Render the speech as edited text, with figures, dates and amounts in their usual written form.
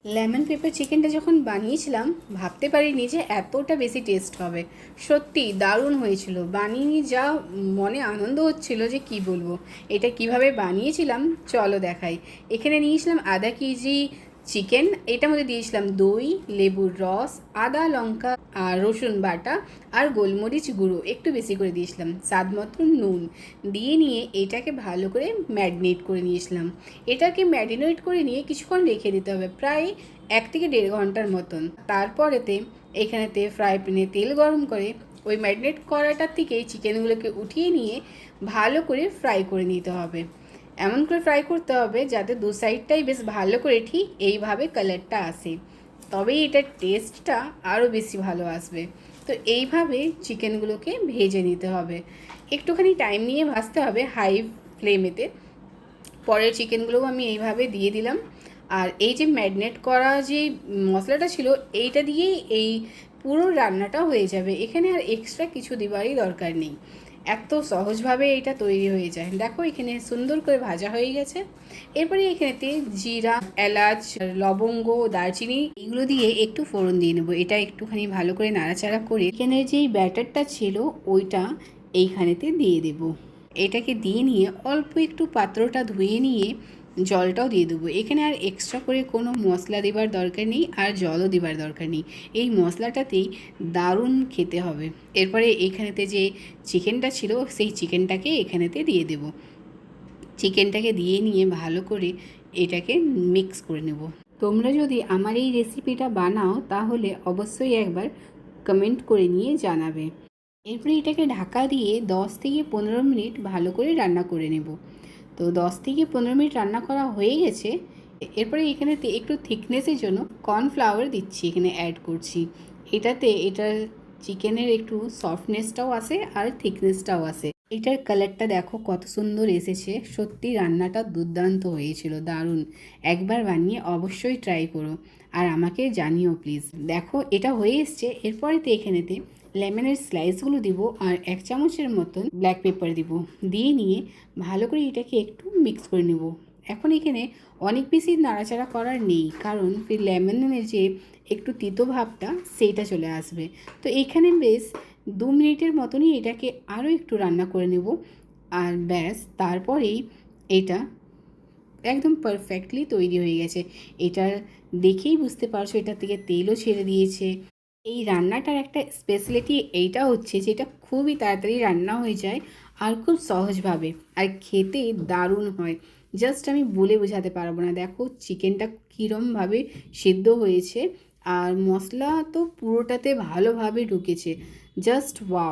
Lemon paper চিকেনটা যখন বানিয়েছিলাম ভাবতে পারিনি যে এতটা বেশি টেস্ট হবে। সত্যি দারুণ হয়েছিল, বানিয়ে যা মনে আনন্দ হচ্ছিল যে কি বলবো। এটা কিভাবে বানিয়েছিলাম চলো দেখাই। এখানে নিয়েছিলাম আধা কেজি চিকেন, এটার মধ্যে দিয়েছিলাম দই, লেবুর রস, আদা লঙ্কা আর রসুন বাটা আর গোলমরিচ গুঁড়ো একটু বেশি করে দিয়েছিলাম, স্বাদ মতো নুন দিয়ে নিয়ে এটাকে ভালো করে ম্যারিনেট করে নিয়েছিলাম। এটাকে ম্যারিনেট করে নিয়ে কিছুক্ষণ রেখে দিতে হবে, প্রায় 1 থেকে 1.5 ঘন্টার মতন। তারপরেতে এখানেতে ফ্রাই প্যানে তেল গরম করে ওই ম্যারিনেট করাটার থেকে চিকেনগুলোকে উঠিয়ে নিয়ে ভালো করে ফ্রাই করে নিতে হবে। এমন করে ফ্রাই করতে হবে যাতে দু সাইডটাই বেশ ভালো করে ঠিক এইভাবে কালারটা আসে, তবেই এটার টেস্টটা আরও বেশি ভালো আসবে। তো এইভাবে চিকেনগুলোকে ভেজে নিতে হবে, একটুখানি টাইম নিয়ে ভাজতে হবে হাই ফ্লেমেতে। পরের চিকেনগুলোও আমি এইভাবে দিয়ে দিলাম। আর এই যে ম্যারিনেট করা যে মশলাটা ছিল এইটা দিয়েই এই পুরো রান্নাটা হয়ে যাবে, এখানে আর এক্সট্রা কিছু দেওয়ারই দরকার নেই। এত সহজভাবে এটা তৈরি হয়ে যায়। দেখো এখানে সুন্দর করে ভাজা হয়ে গেছে। এরপরে এখানেতে জিরা, এলাচ, লবঙ্গ, দারচিনি এগুলো দিয়ে একটু ফোড়ন দিয়ে নেবো। এটা একটুখানি ভালো করে নাড়াচাড়া করে এখানে যেই ব্যাটারটা ছিল ওইটা এইখানেতে দিয়ে দেবো। এটাকে দিয়ে নিয়ে অল্প একটু পাত্রটা ধুয়ে নিয়ে জলটাও দিয়ে দেবো। এখানে আর এক্সট্রা করে কোনো মশলা দেবার দরকার নেই আর জলও দেবার দরকার নেই, এই মশলাটাতেই দারুণ খেতে হবে। এরপরে এইখানেতে যে চিকেনটা ছিল সেই চিকেনটাকে এখানেতে দিয়ে দেব। চিকেনটাকে দিয়ে নিয়ে ভালো করে এটাকে মিক্স করে নেব। তোমরা যদি আমার এই রেসিপিটা বানাও তাহলে অবশ্যই একবার কমেন্ট করে নিয়ে জানাবে। এরপরে এটাকে ঢাকা দিয়ে 10 থেকে 15 মিনিট ভালো করে রান্না করে নেব। তো 10 থেকে 15 মিনিট রান্না করা হয়ে গেছে। এরপরে এখানে একটু থিকনেসের জন্য কর্নফ্লাওয়ার দিচ্ছি, এখানে অ্যাড করছি। এটাতে এটার চিকেনের একটু সফটনেসটাও আসে আর থিকনেসটাও আসে। এটার কালারটা দেখো কত সুন্দর এসেছে, সত্যি রান্নাটা দুর্দান্ত হয়েছিল, দারুণ। একবার বানিয়ে অবশ্যই ট্রাই করো আর আমাকে জানিও প্লিজ। দেখো এটা হয়ে এসছে। এরপরেতে এখানেতে লেমনের স্লাইসগুলো দিব আর 1 চামচের মতন ব্ল্যাক পেপার দিব, দিয়ে নিয়ে ভালো করে এটাকে একটু মিক্স করে নেব। এখন এখানে অনেক বেশি নাড়াচাড়া করার নেই, কারণ ফির লেমনের যে একটু তিতো ভাবটা সেইটা চলে আসবে। তো এইখানে বেশ 2 মিনিটের মতনই এটাকে আরও একটু রান্না করে নেব। আর ব্যাস, তারপরেই এটা একদম পারফেক্টলি তৈরি হয়ে গেছে। এটা দেখেই বুঝতে পারছো এটা থেকে তেলও ছেড়ে দিয়েছে। এই রান্নাটার একটা স্পেশালিটি এইটা হচ্ছে যে এটা খুবই তাড়াতাড়ি রান্না হয়ে যায় আর খুব সহজভাবে, আর খেতে দারুণ হয়। জাস্ট আমি বলে বোঝাতে পারবো না। দেখো চিকেনটা কীরমভাবে সিদ্ধ হয়েছে আর মশলা তো পুরোটাতে ভালোভাবে ঢুকেছে, জাস্ট ওয়াও।